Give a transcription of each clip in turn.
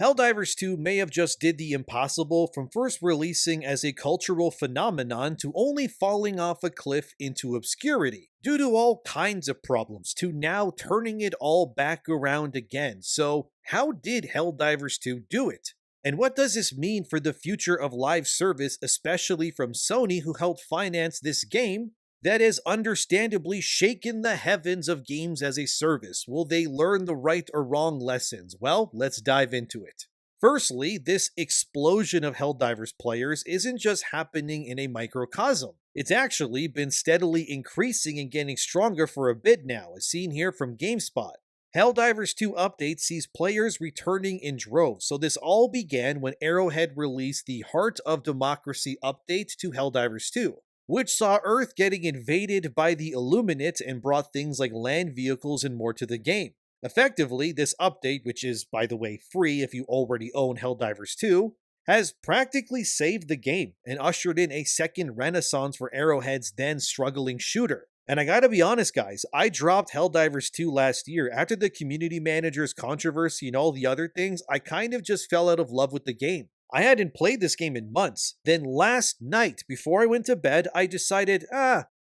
Helldivers 2 may have just did the impossible from first releasing as a cultural phenomenon to only falling off a cliff into obscurity, due to all kinds of problems, to now turning it all back around again. So, how did Helldivers 2 do it? And what does this mean for the future of live service, especially from Sony, who helped finance this game that has understandably shaken the heavens of games as a service? Will they learn the right or wrong lessons? Well, let's dive into it. Firstly, this explosion of Helldivers players isn't just happening in a microcosm. It's actually been steadily increasing and getting stronger for a bit now, as seen here from GameSpot. Helldivers 2 update sees players returning in droves, so this all began when Arrowhead released the Heart of Democracy update to Helldivers 2, which saw Earth getting invaded by the Illuminate and brought things like land vehicles and more to the game. Effectively, this update, which is, by the way, free if you already own Helldivers 2, has practically saved the game and ushered in a second renaissance for Arrowhead's then struggling shooter. And I gotta be honest, guys, I dropped Helldivers 2 last year. After the community manager's controversy and all the other things, I kind of just fell out of love with the game. I hadn't played this game in months. Then last night, before I went to bed, I decided,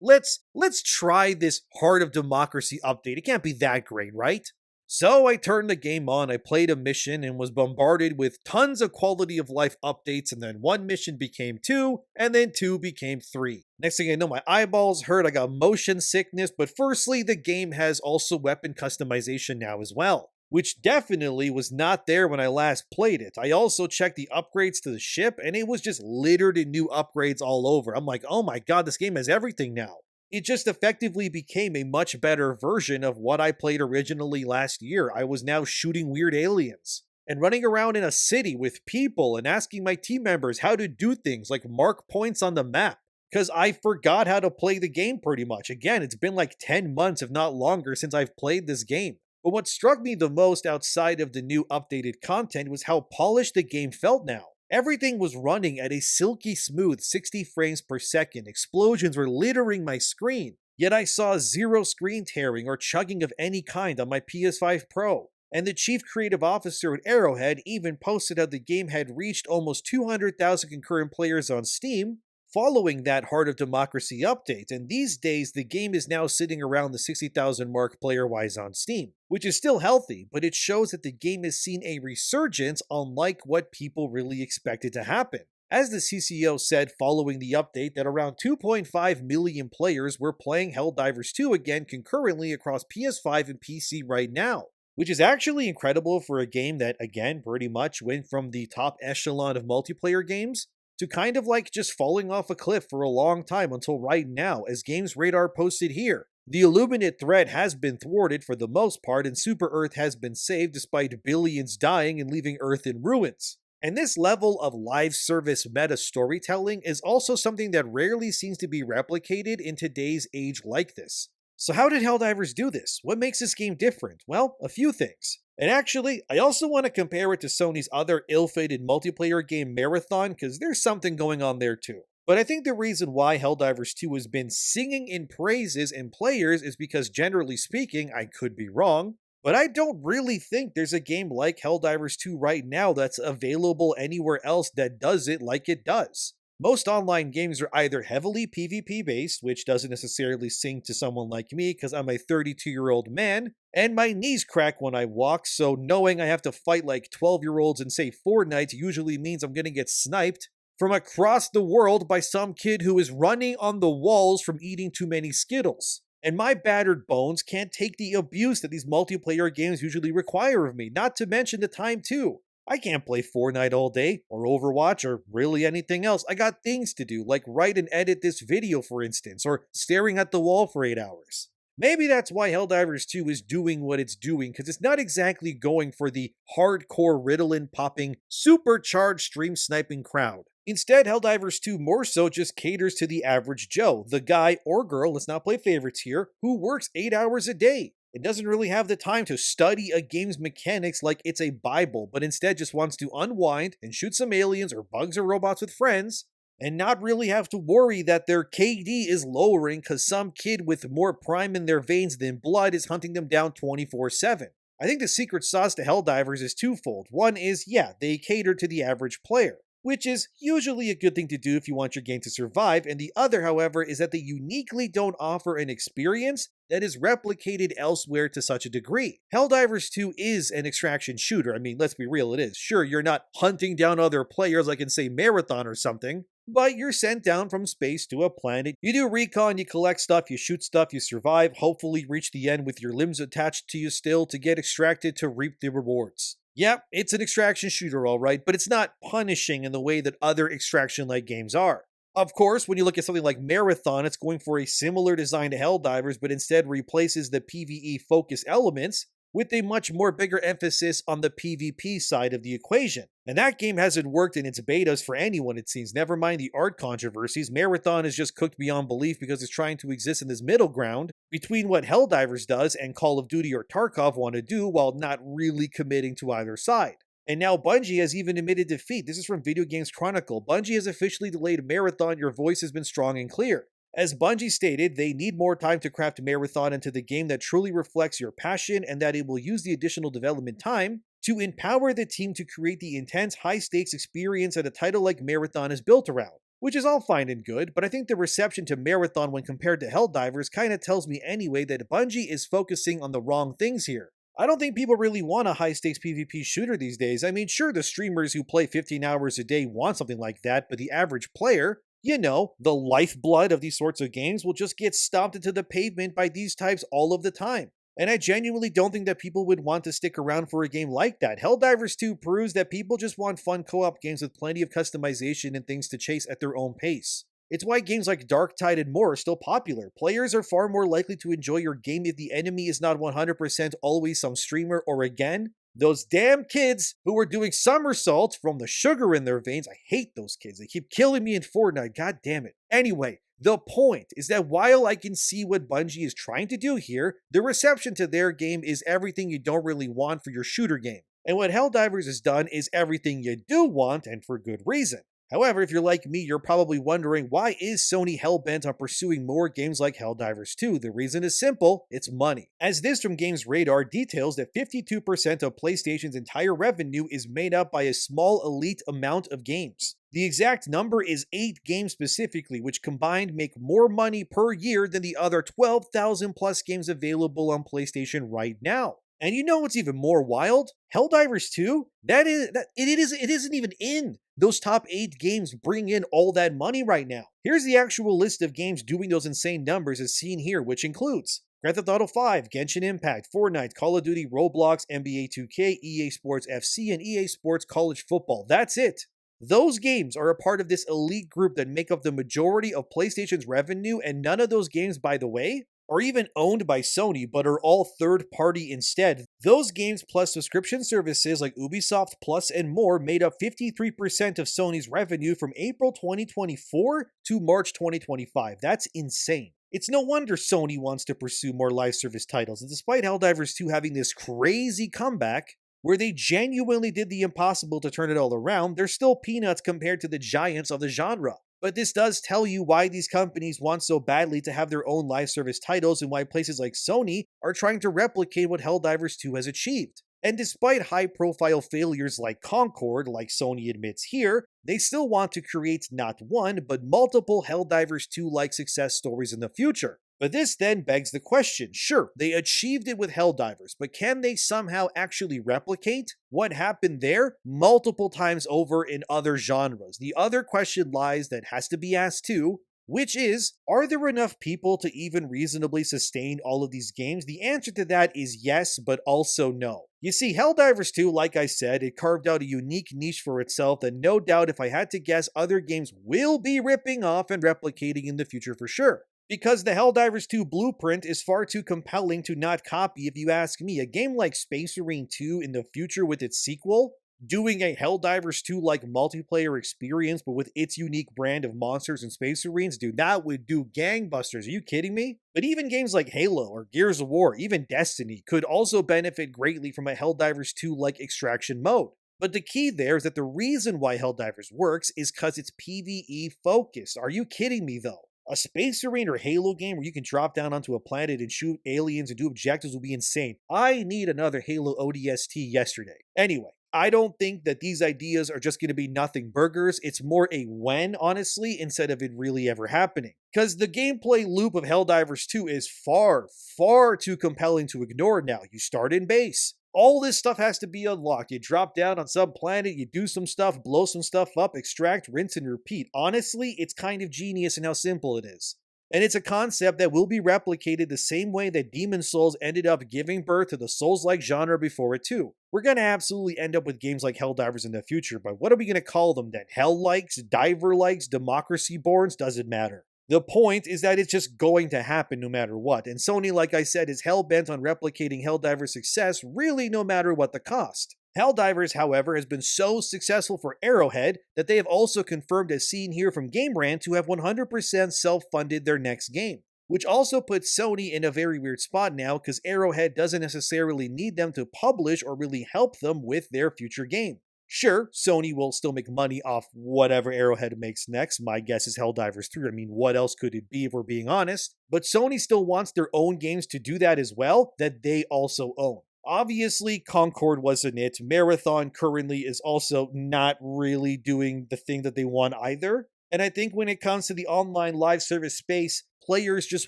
let's try this Heart of Democracy update. It can't be that great, right? So I turned the game on, I played a mission and was bombarded with tons of quality of life updates, and then one mission became 2, and then 2 became 3. Next thing I know, my eyeballs hurt, I got motion sickness, but firstly, the game has also weapon customization now as well, which definitely was not there when I last played it. I also checked the upgrades to the ship, and it was just littered in new upgrades all over. I'm like, oh my god, this game has everything now. It just effectively became a much better version of what I played originally last year. I was now shooting weird aliens and running around in a city with people and asking my team members how to do things like mark points on the map, because I forgot how to play the game pretty much. Again, it's been like 10 months, if not longer, since I've played this game. But what struck me the most outside of the new updated content was how polished the game felt now. Everything was running at a silky smooth 60 frames per second, explosions were littering my screen, yet I saw zero screen tearing or chugging of any kind on my PS5 Pro. And the chief creative officer at Arrowhead even posted how the game had reached almost 200,000 concurrent players on Steam following that Heart of Democracy update, and these days the game is now sitting around the 60,000 mark player-wise on Steam, which is still healthy, but it shows that the game has seen a resurgence unlike what people really expected to happen. As the CCO said following the update that around 2.5 million players were playing Helldivers 2 again concurrently across PS5 and PC right now, which is actually incredible for a game that, again, pretty much went from the top echelon of multiplayer games to kind of like just falling off a cliff for a long time until right now, as Games Radar posted here. The Illuminate threat has been thwarted for the most part, and Super Earth has been saved despite billions dying and leaving Earth in ruins. And this level of live service meta storytelling is also something that rarely seems to be replicated in today's age like this. So how did Helldivers do this? What makes this game different? Well, a few things. And actually, I also want to compare it to Sony's other ill-fated multiplayer game Marathon, because there's something going on there too. But I think the reason why Helldivers 2 has been singing in praises in players is because, generally speaking, I could be wrong, but I don't really think there's a game like Helldivers 2 right now that's available anywhere else that does it like it does. Most online games are either heavily PvP based, which doesn't necessarily sing to someone like me because I'm a 32-year-old man, and my knees crack when I walk, so knowing I have to fight like 12-year-olds in say Fortnite usually means I'm gonna get sniped from across the world by some kid who is running on the walls from eating too many Skittles. And my battered bones can't take the abuse that these multiplayer games usually require of me, not to mention the time too. I can't play Fortnite all day, or Overwatch, or really anything else. I got things to do, like write and edit this video for instance, or staring at the wall for 8 hours. Maybe that's why Helldivers 2 is doing what it's doing, because it's not exactly going for the hardcore Ritalin-popping, supercharged stream sniping crowd. Instead, Helldivers 2 more so just caters to the average Joe, the guy or girl, let's not play favorites here, who works 8 hours a day. It doesn't really have the time to study a game's mechanics like it's a Bible, but instead just wants to unwind and shoot some aliens or bugs or robots with friends, and not really have to worry that their KD is lowering because some kid with more prime in their veins than blood is hunting them down 24/7. I think the secret sauce to Helldivers is twofold. One is, yeah, they cater to the average player, which is usually a good thing to do if you want your game to survive, and the other, however, is that they uniquely don't offer an experience that is replicated elsewhere to such a degree. Helldivers 2 is an extraction shooter. I mean, let's be real, it is. Sure, you're not hunting down other players like in, say, Marathon or something, but you're sent down from space to a planet. You do recon, you collect stuff, you shoot stuff, you survive, hopefully reach the end with your limbs attached to you still to get extracted to reap the rewards. Yep, it's an extraction shooter alright, but it's not punishing in the way that other extraction-like games are. Of course, when you look at something like Marathon, it's going for a similar design to Helldivers, but instead replaces the PvE focus elements with a much more bigger emphasis on the PvP side of the equation. And that game hasn't worked in its betas for anyone, it seems. Never mind the art controversies, Marathon is just cooked beyond belief because it's trying to exist in this middle ground between what Helldivers does and Call of Duty or Tarkov want to do while not really committing to either side. And now Bungie has even admitted defeat. This is from Video Games Chronicle. Bungie has officially delayed Marathon. Your voice has been strong and clear. As Bungie stated, they need more time to craft Marathon into the game that truly reflects your passion and that it will use the additional development time to empower the team to create the intense, high-stakes experience that a title like Marathon is built around. Which is all fine and good, but I think the reception to Marathon when compared to Helldivers kind of tells me anyway that Bungie is focusing on the wrong things here. I don't think people really want a high-stakes PvP shooter these days. I mean, sure, the streamers who play 15 hours a day want something like that, but the average player, you know, the lifeblood of these sorts of games, will just get stomped into the pavement by these types all of the time. And I genuinely don't think that people would want to stick around for a game like that. Helldivers 2 proves that people just want fun co-op games with plenty of customization and things to chase at their own pace. It's why games like Darktide and more are still popular. Players are far more likely to enjoy your game if the enemy is not 100% always some streamer or, again, those damn kids who are doing somersaults from the sugar in their veins. I hate those kids. They keep killing me in Fortnite. God damn it. Anyway, the point is that while I can see what Bungie is trying to do here, the reception to their game is everything you don't really want for your shooter game. And what Helldivers has done is everything you do want, and for good reason. However, if you're like me, you're probably wondering, why is Sony hellbent on pursuing more games like Helldivers 2? The reason is simple, it's money. As this from Games Radar details that 52% of PlayStation's entire revenue is made up by a small elite amount of games. The exact number is 8 games specifically, which combined make more money per year than the other 12,000 plus games available on PlayStation right now. And you know what's even more wild? Helldivers 2? It isn't even in those top 8 games bring in all that money right now. Here's the actual list of games doing those insane numbers as seen here, which includes Grand Theft Auto 5, Genshin Impact, Fortnite, Call of Duty, Roblox, NBA 2K, EA Sports FC, and EA Sports College Football. That's it. Those games are a part of this elite group that make up the majority of PlayStation's revenue, and none of those games, by the way, are even owned by Sony, but are all third-party instead. Those games plus subscription services like Ubisoft Plus and more made up 53% of Sony's revenue from April 2024 to March 2025. That's insane. It's no wonder Sony wants to pursue more live service titles, and despite Helldivers 2 having this crazy comeback, where they genuinely did the impossible to turn it all around, they're still peanuts compared to the giants of the genre. But this does tell you why these companies want so badly to have their own live service titles and why places like Sony are trying to replicate what Helldivers 2 has achieved. And despite high-profile failures like Concord, like Sony admits here, they still want to create not one, but multiple Helldivers 2-like success stories in the future. But this then begs the question, sure, they achieved it with Helldivers, but can they somehow actually replicate what happened there multiple times over in other genres? The other question lies that has to be asked too, which is, are there enough people to even reasonably sustain all of these games? The answer to that is yes, but also no. You see, Helldivers 2, like I said, it carved out a unique niche for itself that no doubt, if I had to guess, other games will be ripping off and replicating in the future for sure. Because the Helldivers 2 blueprint is far too compelling to not copy if you ask me. A game like Space Marine 2 in the future with its sequel, doing a Helldivers 2-like multiplayer experience but with its unique brand of monsters and Space Marines, dude, that would do gangbusters. Are you kidding me? But even games like Halo or Gears of War, even Destiny, could also benefit greatly from a Helldivers 2-like extraction mode. But the key there is that the reason why Helldivers works is because it's PvE focused. Are you kidding me though? A Space Marine or Halo game where you can drop down onto a planet and shoot aliens and do objectives will be insane. I need another Halo ODST yesterday. Anyway, I don't think that these ideas are just going to be nothing burgers. It's more a when, honestly, instead of it really ever happening. Because the gameplay loop of Helldivers 2 is far, far too compelling to ignore now. You start in base. All this stuff has to be unlocked. You drop down on some planet, you do some stuff, blow some stuff up, extract, rinse, and repeat. Honestly, it's kind of genius in how simple it is. And it's a concept that will be replicated the same way that Demon Souls ended up giving birth to the Souls-like genre before it too. We're going to absolutely end up with games like Helldivers in the future, but what are we going to call them then? Hell-likes, Diver-likes, Democracy-borns? Doesn't matter. The point is that it's just going to happen no matter what, and Sony, like I said, is hell-bent on replicating Helldivers' success really no matter what the cost. Helldivers, however, has been so successful for Arrowhead that they have also confirmed, as seen here from Game Rant, to have 100% self-funded their next game. Which also puts Sony in a very weird spot now, because Arrowhead doesn't necessarily need them to publish or really help them with their future game. Sure, Sony will still make money off whatever Arrowhead makes next. My guess is Helldivers 3. I mean, what else could it be if we're being honest? But Sony still wants their own games to do that as well, that they also own. Obviously, Concord wasn't it. Marathon currently is also not really doing the thing that they want either. And I think when it comes to the online live service space, players just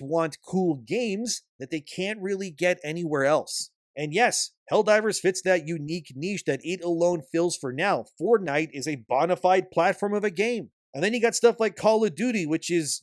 want cool games that they can't really get anywhere else. And yes, Helldivers fits that unique niche that it alone fills for now. Fortnite is a bona fide platform of a game. And then you got stuff like Call of Duty, which is,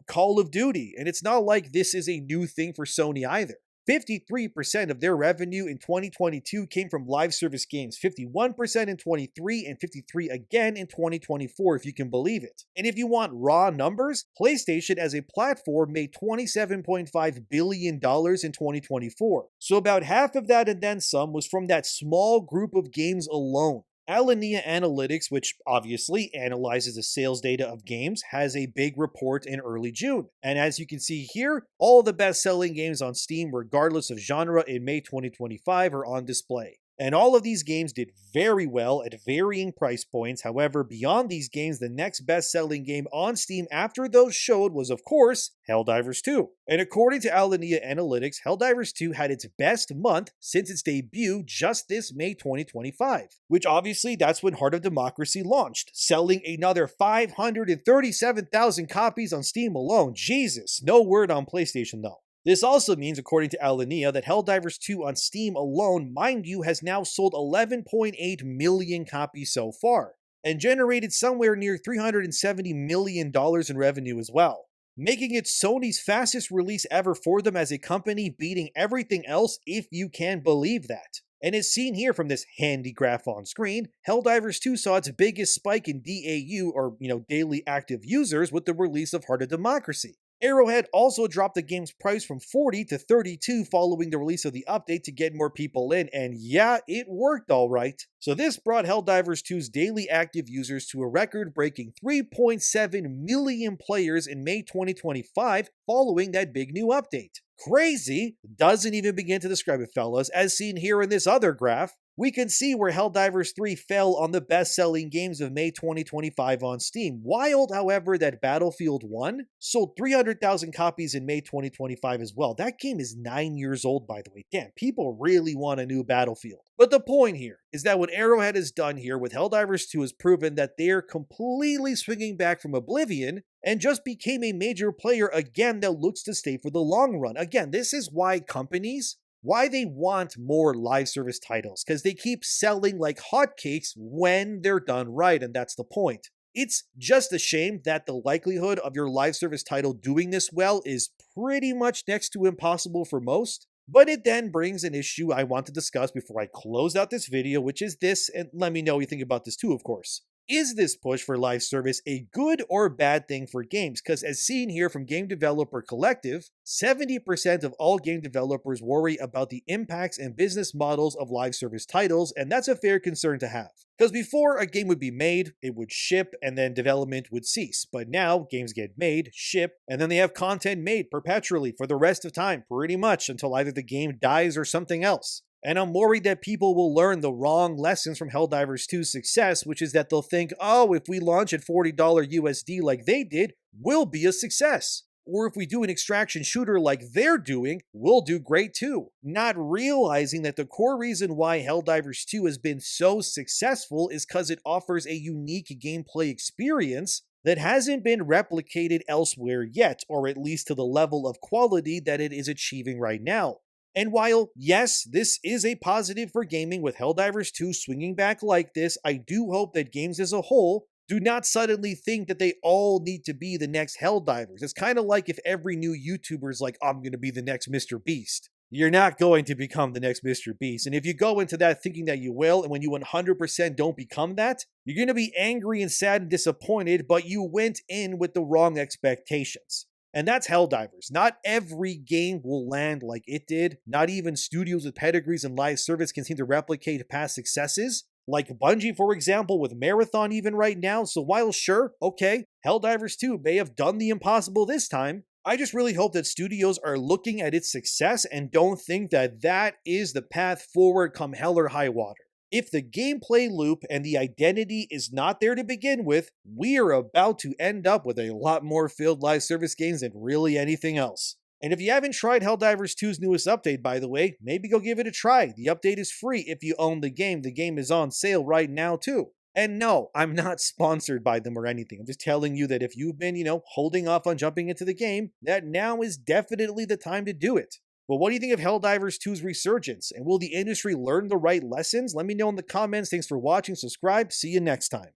Call of Duty. And it's not like this is a new thing for Sony either. 53% of their revenue in 2022 came from live service games, 51% in 23, and 53% again in 2024, if you can believe it. And if you want raw numbers, PlayStation as a platform made $27.5 billion in 2024. So about half of that and then some was from that small group of games alone. Alinea Analytics, which obviously analyzes the sales data of games, has a big report in early June. And as you can see here, all the best-selling games on Steam, regardless of genre, in May 2025 are on display. And all of these games did very well at varying price points. However, beyond these games, the next best-selling game on Steam after those showed was, of course, Helldivers 2. And according to Alinea Analytics, Helldivers 2 had its best month since its debut just this May 2025. Which obviously, that's when Heart of Democracy launched, selling another 537,000 copies on Steam alone. Jesus, no word on PlayStation though. This also means, according to Alinea, that Helldivers 2 on Steam alone, mind you, has now sold 11.8 million copies so far, and generated somewhere near $370 million in revenue as well, making it Sony's fastest release ever for them as a company, beating everything else if you can believe that. And as seen here from this handy graph on screen, Helldivers 2 saw its biggest spike in DAU, or daily active users, with the release of Heart of Democracy. Arrowhead also dropped the game's price from $40 to $32 following the release of the update to get more people in, and yeah, it worked alright. So this brought Helldivers 2's daily active users to a record-breaking 3.7 million players in May 2025 following that big new update. Crazy doesn't even begin to describe it, fellas, as seen here in this other graph. We can see where Helldivers 3 fell on the best-selling games of May 2025 on Steam. Wild, however, that Battlefield 1 sold 300,000 copies in May 2025 as well. That game is 9 years old, by the way. Damn, people really want a new Battlefield. But the point here is that what Arrowhead has done here with Helldivers 2 has proven that they're completely swinging back from oblivion and just became a major player again that looks to stay for the long run. Again, this is why they want more live service titles, because they keep selling like hotcakes when they're done right, and that's the point. It's just a shame that the likelihood of your live service title doing this well is pretty much next to impossible for most, but it then brings an issue I want to discuss before I close out this video, which is this, and let me know what you think about this too, of course. Is this push for live service a good or bad thing for games? Because as seen here from Game Developer Collective, 70% of all game developers worry about the impacts and business models of live service titles, and that's a fair concern to have. Because before a game would be made, it would ship, and then development would cease. But now, games get made, ship, and then they have content made perpetually for the rest of time, pretty much until either the game dies or something else. And I'm worried that people will learn the wrong lessons from Helldivers 2's success, which is that they'll think, oh, if we launch at $40 USD like they did, we'll be a success. Or if we do an extraction shooter like they're doing, we'll do great too. Not realizing that the core reason why Helldivers 2 has been so successful is because it offers a unique gameplay experience that hasn't been replicated elsewhere yet, or at least to the level of quality that it is achieving right now. And while, yes, this is a positive for gaming with Helldivers 2 swinging back like this, I do hope that games as a whole do not suddenly think that they all need to be the next Helldivers. It's kind of like if every new YouTuber's like, I'm going to be the next Mr. Beast. You're not going to become the next Mr. Beast. And if you go into that thinking that you will, and when you 100% don't become that, you're going to be angry and sad and disappointed, but you went in with the wrong expectations. And that's Helldivers. Not every game will land like it did. Not even studios with pedigrees and live service can seem to replicate past successes. Like Bungie, for example, with Marathon even right now. So while sure, okay, Helldivers 2 may have done the impossible this time, I just really hope that studios are looking at its success and don't think that that is the path forward come hell or high water. If the gameplay loop and the identity is not there to begin with, we are about to end up with a lot more failed live service games than really anything else. And if you haven't tried Helldivers 2's newest update, by the way, maybe go give it a try. The update is free if you own the game. The game is on sale right now too. And no, I'm not sponsored by them or anything. I'm just telling you that if you've been, holding off on jumping into the game, that now is definitely the time to do it. But what do you think of Helldivers 2's resurgence? And will the industry learn the right lessons? Let me know in the comments. Thanks for watching. Subscribe. See you next time.